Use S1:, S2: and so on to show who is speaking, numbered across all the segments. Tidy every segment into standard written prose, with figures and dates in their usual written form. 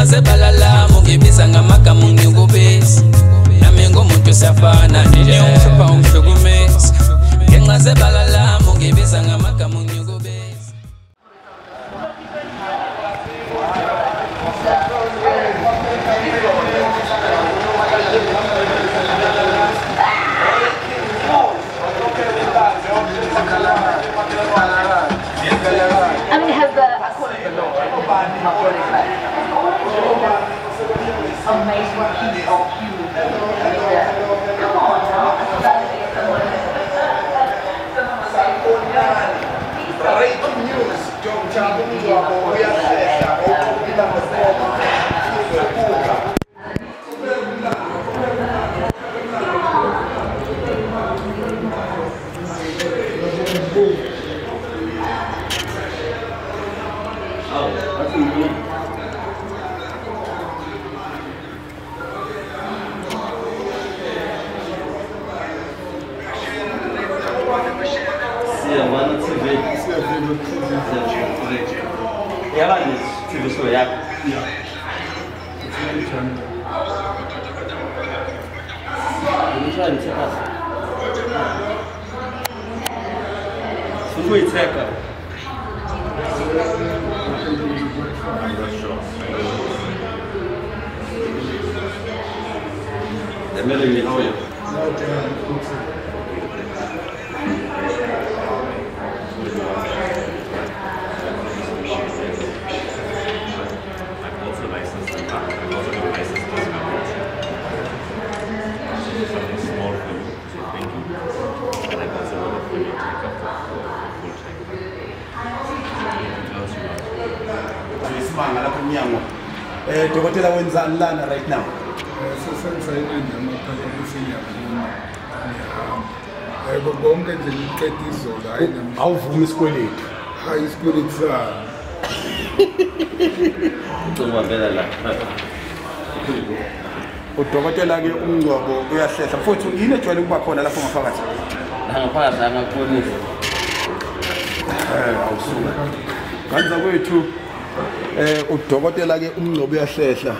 S1: ngenxa zebalala mungebisa ngamagama unyukubisi nami ngomuntu siyafana nje ungishupha ungihlukumezi ngenxa zebalala mungebisa ngamagama unyukubisi.
S2: I mean, has the amazing piece of you. Come on now.
S3: Breaking news, Dr Mngcwabo Uyahlehla
S4: Ela disse, se você olhar. Foi seca. É melhor ir ao eu.
S3: Dokotela wenzani lana right now?
S5: Bonke nje ngiqeda izolo hayi
S3: Awuvumi isikweletu.
S5: hayi isikweletu sami.
S4: Ngizobambela la.
S3: Udokotela ke uMngcwabo Uyahlehla futhi yini ejwayele ukuba khona lapho ngaphakathi?
S4: Ngaphakathi angakubonisa.
S3: Awusuka. Kanza kwethu udokotela ke uMngcwabo Uyahlehla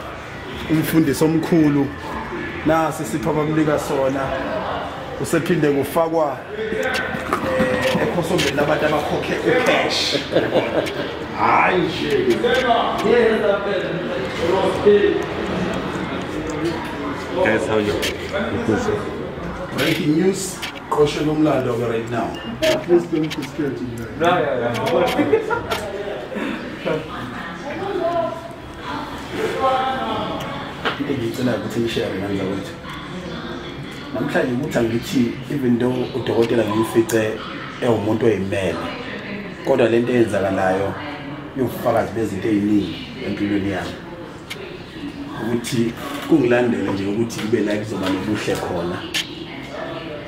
S3: umfundisi omkhulu nasi sipha bamlika sona usephinde kufakwa ekhosombeni labantu abakhokhe ucash. Hayi nje.
S4: Guys, how are you?
S3: Breaking news, caution umlando right now.
S5: Please don't be scared to me.
S3: Ngicela ukuthi ngishare nanza wethu. Namhlanje ukuthi angithi even though udokotela ngimfice ewumuntu oyimele kodwa lento eyenzakalayo yofakazi bezinto eziningi empilweni yami. Ukuthi kungilandele nje ukuthi kube la kuzoba nobuhle khona.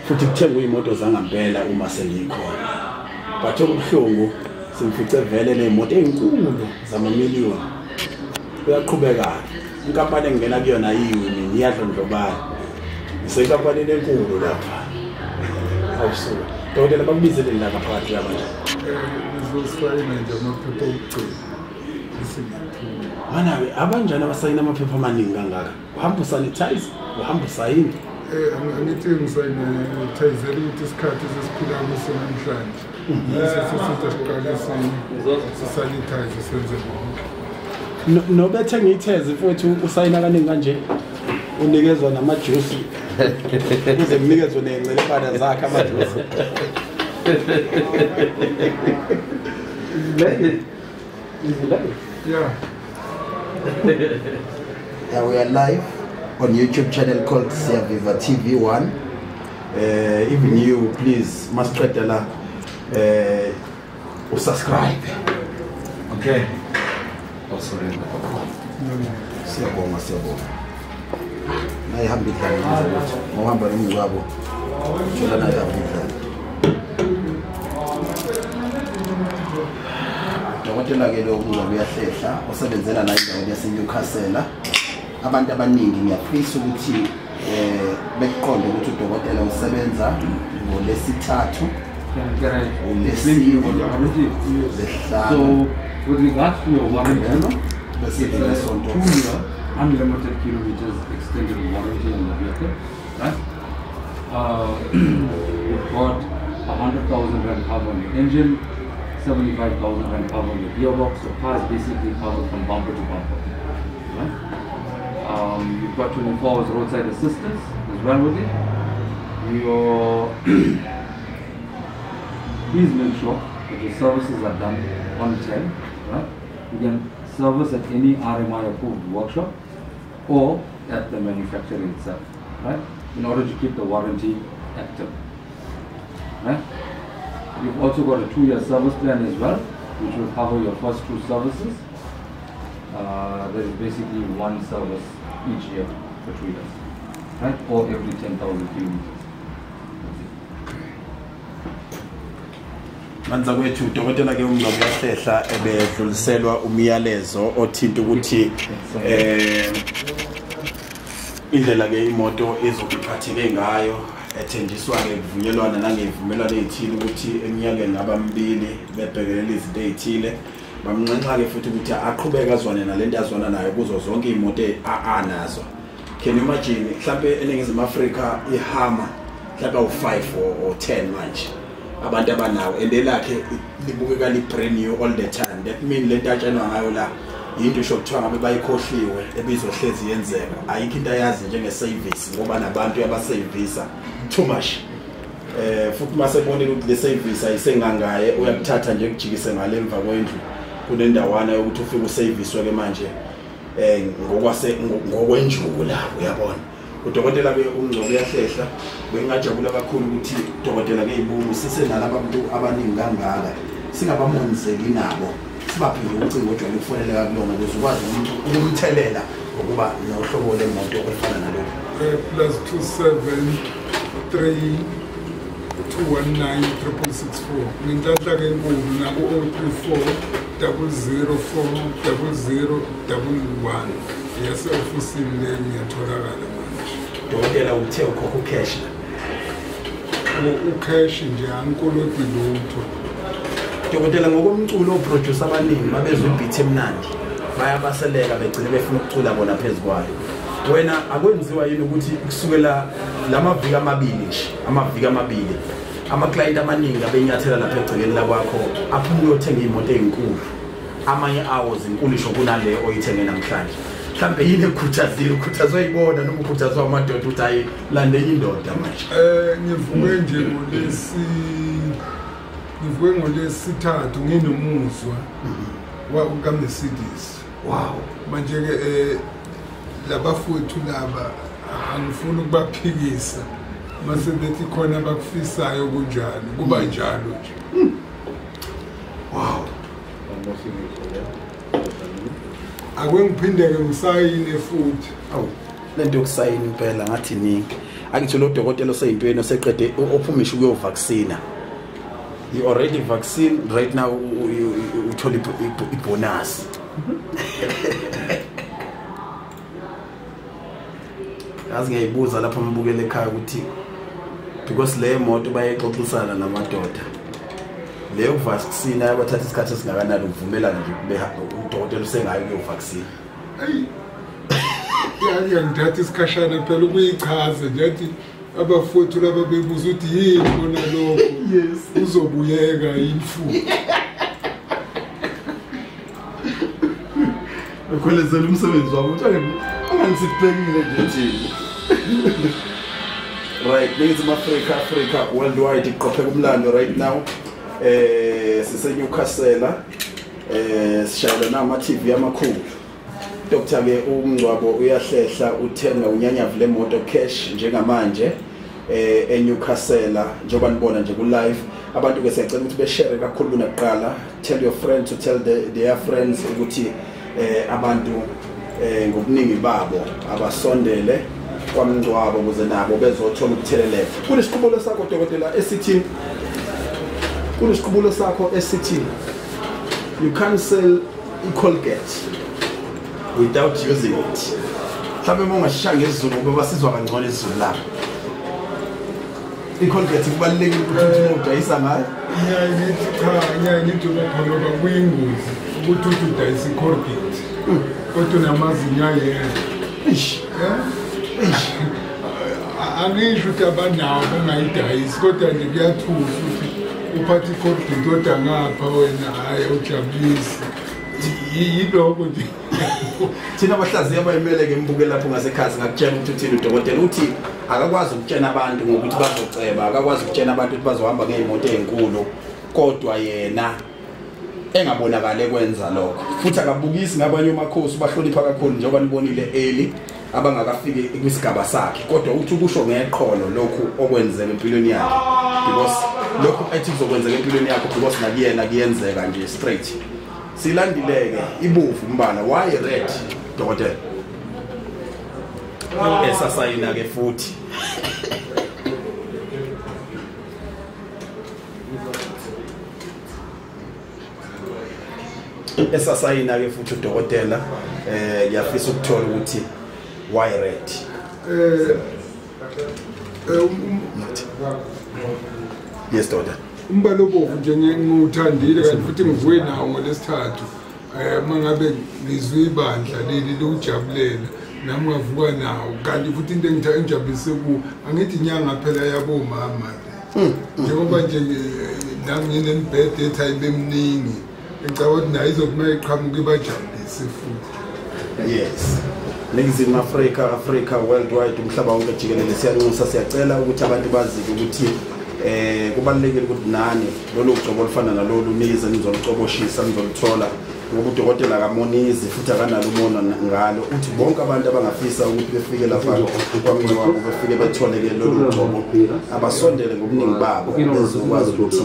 S3: Futhi kuthengwe imoto zangempela uma sengikhona. But okubuhlungu simfice vele le moto ezinkulu zamamiliyoni. Uyaqhubeka. Inkampani engena kuyona yiwe ngiyadlondlobala. Isenkampani enkulu lapha. Awusuka. Dokotela bakubizele la ngaphakathi yamanje.
S5: Ngizosayina nje amaphepha okugcina.
S3: Manawe abanjani abasayina amaphepha amaningi kangaka? Uhamba usanitize, uhamba usayina.
S5: Angithi ngisayinithayizela ukuthi isikhathi sesiphila kuso namhlanje. Sesithi siqale sisanitize senze bonke.
S3: Nobethe ngiyitheze futhi usayina kaningi kanje unikezwa namajuice ukuze mnikezwe nencelepana zakhe amajuice.
S5: Yeah.
S6: Yeah, we are live on YouTube channel called Siya Viva TV1.
S3: Even you, please, must try to subscribe. Okay.
S6: Also, siyabonga. Nayihamba idlala ukuthi ngohamba noMngcwabo. Thola nayihamba idlala. Dokotela ke lo uMngcwabo Uyahlehla osebenzela la endaweni yaseNewcastle. Abantu abaningi ngiyafisa ukuthi bekuqonde ukuthi udokotela usebenza ngoLesithathu.
S7: So, with regards to your work, It's a 2-year unlimited kilometers extended warranty on the vehicle, right? We've got 100,000 rand cover on the engine, 75,000 rand cover on the gearbox. So car is basically covered from bumper to bumper, right? You've got 24 hours roadside assistance as well with it. Please make sure that your services are done on time, right? You can service at any RMI approved workshop or at the manufacturer itself, right? In order to keep the warranty active, right? You've also got a 2-year service plan as well, which will cover your first 2 services. There is basically 1 service each year for 2 years, right? Or every 10,000 kilometers.
S3: Manza kwethu Dr Mngcwabo Uyahlehla ebedluliselwa umyalezo othinta ukuthi indlela ke imoto ezokuphatheke ngayo ethenjiswa ke kuvunyelwana nangevumelwano ezithile ukuthi eminyakeni ngabambili bebhekelela izinto ezithile bamncanca ke futhi ukuthi aqhubeke azwane nalento azwana nayo kuzo zonke imoto anazo. Can you imagine mhlambe eNingizimu Afrika ihama mhlambe u5 or 10 manje abantu abanawo endelakhe libukeka li brand new all the time. That mean lento atshenwa ngayo la into shokuthiwa ngabe bayikhohliwe ebizohlezi yenzeka ayikho into ayazi njenge service ngoba nabantu abasevisa too much. Futhi masebonile ukuthi le service ayisengangaye uyakuthatha nje kujikise ngale emva kwendlu kunendawana yokuthi ufike uservice ke manje ngokwenjula uyabona. Udokotela ke uMngcwabo Uyahlehla bengajabula kakhulu ukuthi udokotela ke ibumu sisenalabo abantu abaningi kangaka singabamonzeli nabo sibaphinde ucingo ojwayele ukufonela kulona ukuze ukwazi ukumthelela ngokuba nohlobo lemoto olufana nalokho.
S5: Plus 273 219 664 nginhlanhla ke enkulu nabo 034 004 0011 yase ofisini le ngiyatholakala.
S3: Dokotela uthe ukhokha ucash
S5: ucash nje ankoloti lutho.
S3: Dokotela ngokomculo oproducer abaningi babezwe ibeat emnandi bayabaseleka begcine befuna ukucula bona phezukwayo. Wena akwenziwa yini ukuthi kusukela lamaviki amabili nje amaviki amabili ama client amaningi abenyathela lapha egcekeni la kwakho aphuma uyothenga imoto ezinkulu amanye hours inkulu isho kunale oyithenge namhlanje mhlambe yini ekhuthazile ukhuthazwe ibona noma ukhuthazwa amadoda ukuthi ayi lande indoda manje.
S5: Ngivuke nje ngolesithathu nginomuzwa wa Mercedes.
S3: Wow.
S5: Manje ke labafowethu laba angifuni ukubaphikisa mase bethi khona bakufisayo kunjalo kuba njalo nje.
S3: Wow.
S5: Akwengiphindeke ngisayine futhi.
S3: Awu lento yokusayina impela ngathi ningi akithi lo dokotela oseyintweni oseqede ophumisha kuyo vaccine. You already vaccine right now uthola ibonus. Azi ngiyibuza lapha mbukele ekhaya ukuthi because le moto bayexoxisana namadoda leyo vaccine abathatha isikhathi esingakanani ukuvumelana nje kube udokotela usengayo kuyo vaccine.
S5: Ngithatha isikhashana phela ukuyichaza nje athi abafowethu laba bebuza ukuthi yini bona lokho yes uzobuyeka yini
S3: ukhwelezela umsebenzi wabo uthi angisibhekile nje thina. Right, Ningizimu Africa worldwide isiqophamlando right now siseNewcastle sishayela nama TV amakhulu. Dr Mngcwabo Uyahlehla uthenga unyanyavu lemoto cash njengamanje eNewcastle njengoba nibona nje ku live. Abantu ke siyacela ukuthi beshare kakhulu kunaqala. Tell your friends to tell their friends ukuthi abantu ngobuningi babo abasondele kwaMngcwabo ukuze nabo bezothola ukutheleleka. Kunesiqubulo sakho dokotela esithi kunesiqubulo sakho esithi you can't sell Colgate without using it. Mhlawumbe mongashaya ngesiZulu ngoba basizwa kangcono isiZulu lapha. Colgate kubalulekile ukuthi udayisa ngayo.
S5: Ngiyayithi cha ngiyayithi ngoba kuyingozi ukuthi udayisa Colgate. kodwa namazinyo ayena angisho ukuthi abanawo bangayidayisi kodwa nje kuyathusa ukuthi uphathe ikhompyutha kodwa ngapha wena hhayi ujabulisi yiloko nje.
S3: Thina abahlaziyi abayimele ke mbuke lapho ngasekhasi ngakutshela ukuthi uthini udokotela uthi akakwazi ukutshena abantu ngokuthi bazoceba, akakwazi ukutshena abantu ukuthi bazohamba ngezimoto ezinkulu, kodwa yena engabonakala ekwenza lokho. Futhi akabukisi ngabanye umakhosi bahlonipha kakhulu njengoba nibonile eli abangakafiki kwisigaba sakhe, kodwa uthi ukusho ngeqholo lokhu okwenzeka empilweni yakhe, because lokhu ethi kuzokwenzeka empilweni yakhe because nakuyena kuyenzeka nje straight. Silandileke ibovu umbala why red dokotela esasayina ke futhi esasayina ke futhi udokotela ngiyafisa ukuthola ukuthi why red yes doctor
S5: umbala obovu nje nguthandile kanti futhi ngivuye nawo ngolesithathu mangabe ngizwe ibandla leli lokujabulela nami ngavuka nawo kanti futhi into engijabulise ku angithi inyanga phela yabomama njengoba nje nami nginembhede ethi ayibe mningi ngicabanga ukuthi nayo izokumele iqhamuke ibajabulise futhi.
S3: Yes, Ningizimu Africa worldwide umhlaba wonke jikelele siyanxusa siyacela ukuthi abantu bazi ukuthi kubalulekile ukuthi nani lolu ugcobo olufana nalolu nize nizolucoboshisa nizoluthola ngoba udokotela kaMonizi futhi akanalo umono ngalo uthi bonke abantu abangafisa ukuthi befike lapha kwaMngcwabo befike bethole ke lolu ugcobo abasondele ngobuningi babo bezokwazi ukuthi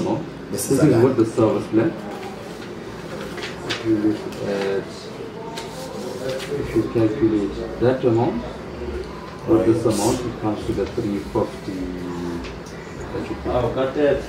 S3: besizakale.
S7: What the service plan? If you look at, if you calculate that amount or this amount, it comes to the 350 that you pay.
S4: Oh, got that.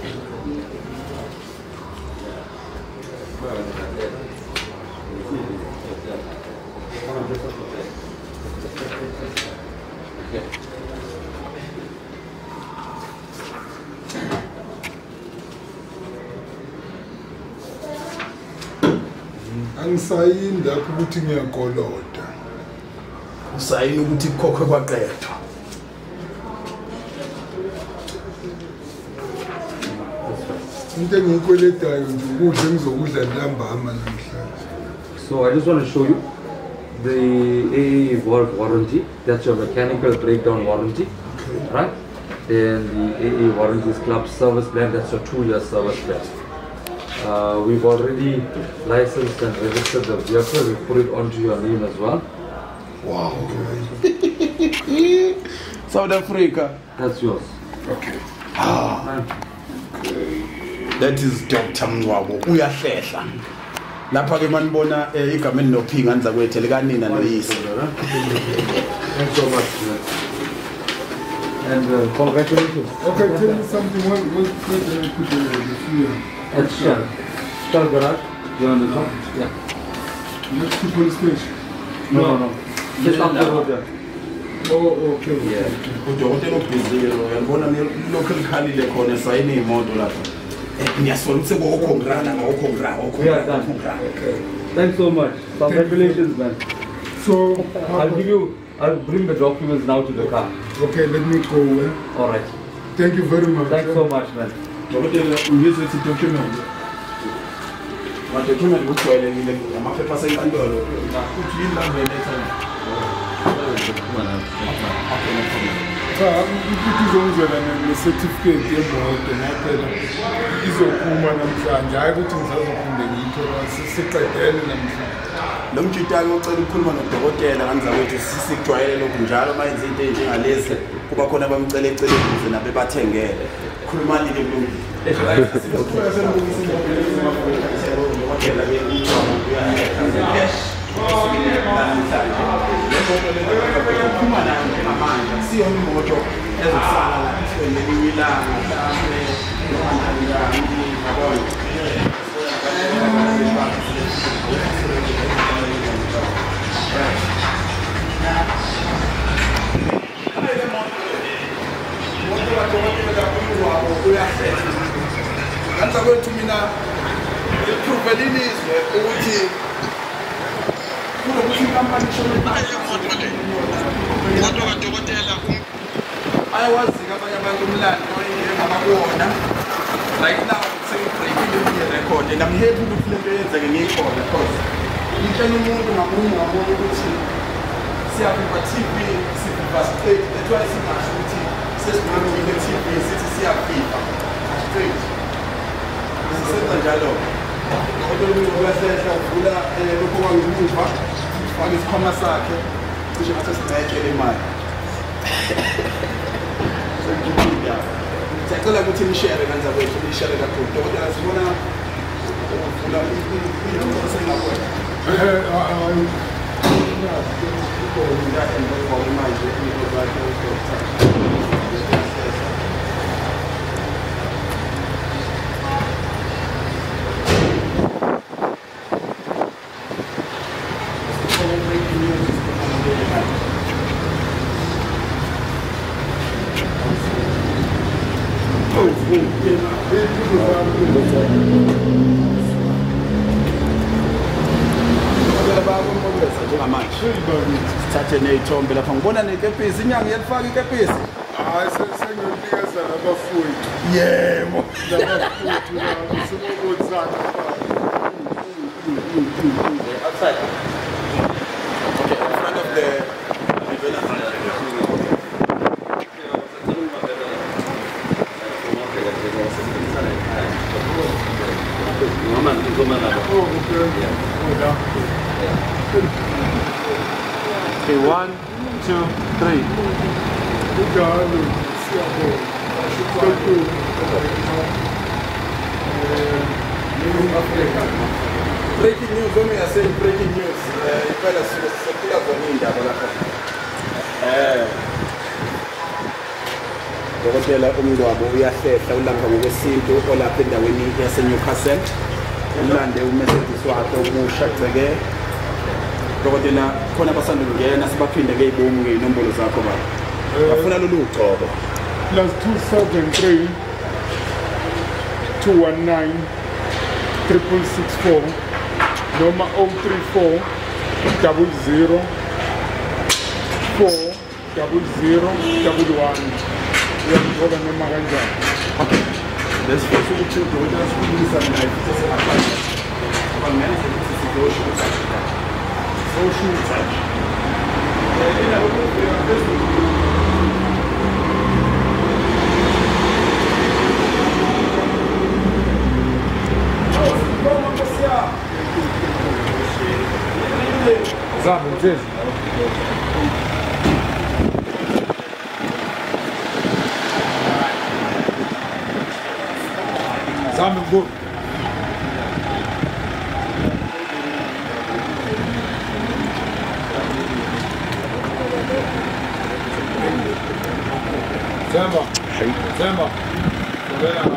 S5: Angisayini lapho ukuthi ngiyakoloda.
S3: Usayini ukuthi kukhokhe kwaqedwa.
S5: Into engiyikweletayo nje ukudla engizokudla ntambama namhlanje.
S7: So I just want to show you the AA Evolve warranty. That's your mechanical breakdown warranty, right? And the AA Warranties Club service plan, that's your 2-year service plan. We've already licensed and registered the vehicle. We put it onto your name as well.
S3: Wow. South Africa.
S7: That's yours.
S3: Okay. That is Dr Mngcwabo Uyahlehla. Lapha ke manibona igama elinophinga anza kwethe likanina noyise.
S7: Thanks so much. And congratulations.
S5: Okay, tell me something. What did I put the fear?
S7: At Shell Garage. You're on the top? Yeah.
S5: Next to police station?
S7: No. Just up the road there.
S5: Oh, okay.
S7: Yeah.
S3: Udokotela obhizile uyabona lokho likhalile khona sayini imoto lapha. Ngiyasona ukuthi ngokhongrana
S7: Yeah, done.
S3: Okay.
S7: Thanks so much. Congratulations, man.
S5: So,
S7: I'll bring the documents now to the car.
S5: okay, let me go.
S7: Alright.
S5: Thank you very much.
S7: Thanks so much, man.
S3: Dokotela uyizwe ukuthi document. Ma document kuthwelekile amaphepha senkantolo. Uthi yini la letter?
S5: Cha, ukuthi izongizela ne-certificate yemoto ngaphela izophuma namhlanje, hayi ukuthi ngisazophinde ngiyithola siqedele namhlanje.
S3: Lo mjitaki ocela ukukhuluma nodokotela kanza kwethu sisijwayele lokhu njalo mayenze into enjengalezi kuba khona abamcela eceleni ukuze nabe bathengele. Khulumani ke kulungile. Sifuna senibukisa kanza kwethu mina iproof elilizwe ukuthi ayawazi abanye abantu umlando engabakona right now sengibreakile record and I'm happy ukuthi lento yenzeke ngiyikhona because ngitshela umuntu ngamunye ukuthi siyaphiwa TV siphiwa stage that's why singasho ukuthi sesibonile TV sithi siyaphiwa straight sisenza njalo kodwa umuntu uyasehla uvula lokho kwangimuva faka isikhwama sakhe cishe ngathi sinayekele imali siyacela ukuthi nishare kanza kwethu nishare kakhulu dokotela sibona uvula into sengakwenza sithathe ney'thombe lapha ngibona nekepisi inyanga yalifaka ikepisi
S5: hayi sengiyonikeza nabafundi
S3: yebo
S5: nabafundi sinokuthana
S4: outside.
S3: okay in front of the okay 1 2 3 breaking news when we are saying breaking news impela sifika kona indaba lapha Dr Mngcwabo Uyahlehla ulapha ngokwesintu olapha endaweni yaseNewcastle umlande umessage wakhe omusha gceke Dokotela khona basanda ukungena sibaphinde ke ibomu ke inombolo zakho baba bafuna lolu ugcobo
S5: +273 219 664 noma 034 00 40011 uyangithola noma kanjani
S3: lesifisa ukuthi udokotela sikhulisa naye futhi siyaphakathi abangenza ukuthi sidoshe social touch
S5: Zami mtezi Zami mbu Zemba Zemba Zemba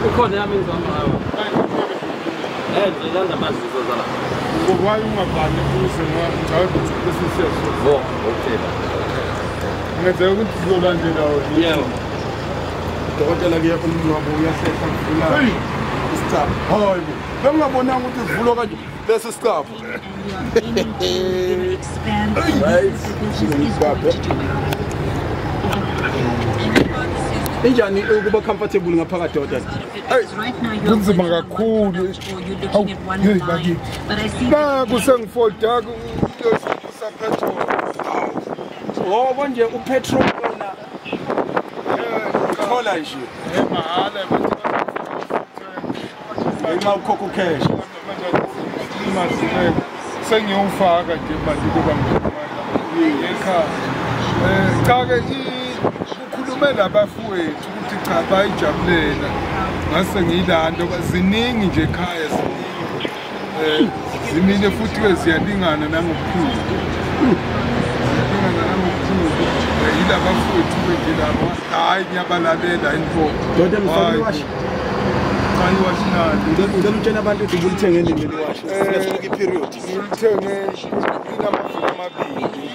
S4: Ikhona yami ngizama. Ngiyanda amazizo zala.
S5: Ngoba ungabhani kuze ngawe besisiyaso.
S4: Okay.
S5: Ngenzeka ukuthi sizolandela wena.
S4: Yebo.
S3: Dokotela ke Mngcwabo Uyahlehla ngivula isicapha hayibo bengingabonanga ukuthi sivulo kanje lesi sicapha injani ukuba comfortable ngaphakathi dokotela
S5: kunzima kakhulu kusengifolda kusapetrol
S3: ngoba nje upetrol wona thola nje
S5: mahala
S3: nxa ukhokha cash
S5: mazimeko sengiyofaka nje manje kuba ngiyimali ekhaya cha-ke kukhulume labafowethu ukuthi cha bayijabulela ngase ngiyilanto ziningi nje ekhaya zimile futhi-ke ziyalingana nangokukhulu yilabafowethu nje laba hayi ngiyabalalela inhlobo
S3: ngicela utshena abantu ukuthi ulithenge nini leli washi siyasuka iperiod
S5: ngilithenge inamaviki amabili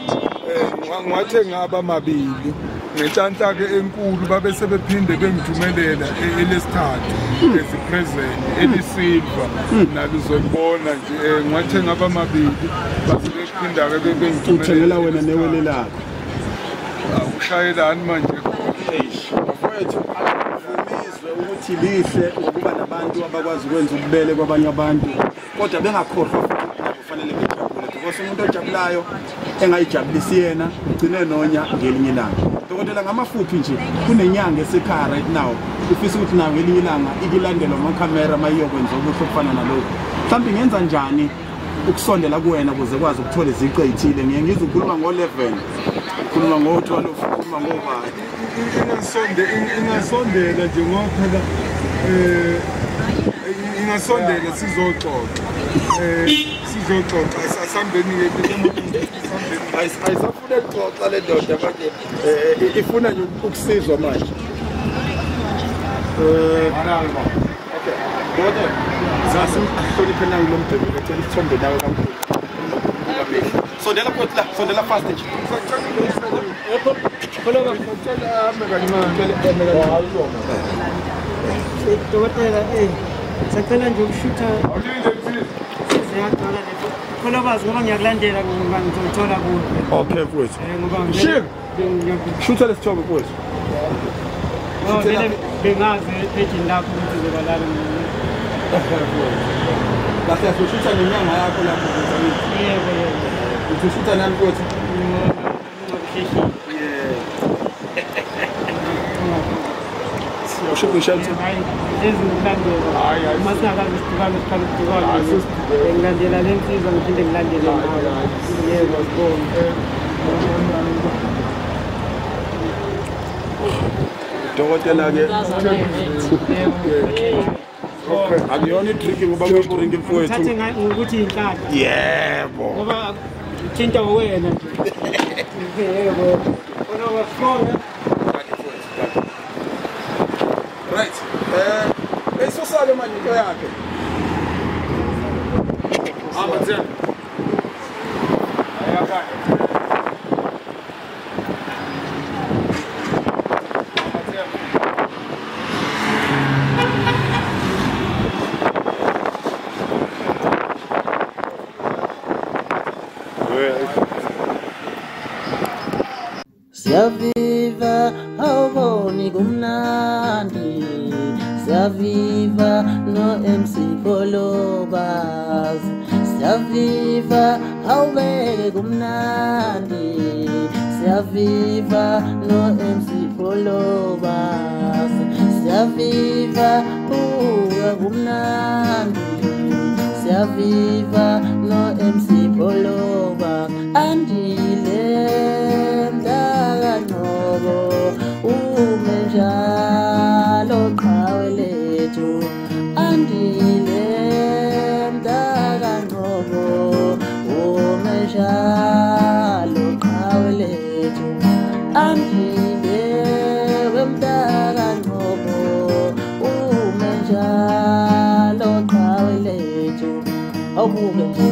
S5: ngiwathenga abamabili ngenhlanhla-ke enkulu babe sebephinde bengithumelela elesithathu ezipresent elisilva nalo uzolibona nje ngiwathenga abamabili base bephinda-ke bengithumelela
S3: wena newele lakho
S5: awushayelani manje
S3: bafowethu uvumizwe ukuthi lihle ngokuba nabantu abakwazi ukwenza ububele kwabanye abantu kodwa bengakhohlwa futhi kufanele bejabule because umuntu ojabulayo engayijabulisi yena ugcine nonya ngelinye ilanga dokotela ngamafuphi nje kunenyanga esekhaya right now ufisa ukuthi nawe ngelinye ilanga ikilandela amakhamera mayiyokwenza ukuthi okufana nalokho mhlawumbe ngenza njani ukusondela kuwena ukuze kwazi ukuthola iziqu ezithile ngiyengizwe ukhuluma ngo11 ukhuluma ngo12 ukhuluma ngobani
S5: ingasondela nje ngoba ingasondela sizoxoxa asambeni-ke
S3: ayisafuna ukuxoxa le ndoda manje ifuna nje ukusizwa manje okay kodwa zasimhloniphe nangu lo mdebe ngicela isithombe nawe kakhulu sondela futhi la sondela fast nje
S8: dokotela sacela nje ukushutha siyaqala leto kholobazi ngoba ngiyakulandela ngoba ngizothola kuwe
S3: okay mfowethu
S8: ngoba
S3: shutha lesithombe mfowethu
S8: bengazi ejini lakho ukuthi uzobalala
S3: base yashutha nenyanga yakho lapho
S8: yebo
S3: ushutha nani mfowethu Ushukuru shelter.
S8: Ngilandela le nsizwa ngiphinde ngilandele nawe. Yebo sibonke.
S3: Dokotela-ke akuyona idrink ngoba kuyidrink mfowethu.
S8: Thathe ngokuthi inhlaka.
S3: Yebo.
S8: Ngoba thinta wena nje. Yebo. Ona wafona.
S3: Right. Eso sale manje yakhe. Mzee. Ayaka.
S9: Siyaviva awuboni kumnandi Siyaviva no uMapholoba Siyaviva awubeke kumnandi Siyaviva no uMapholoba Siyaviva uya kumnandi Siyaviva no uMapholoba andile umejalo qawe lethu andile mdaka ngobo umejalo qawe lethu andile wemdaka ngobo umejalo qawe lethu awubuke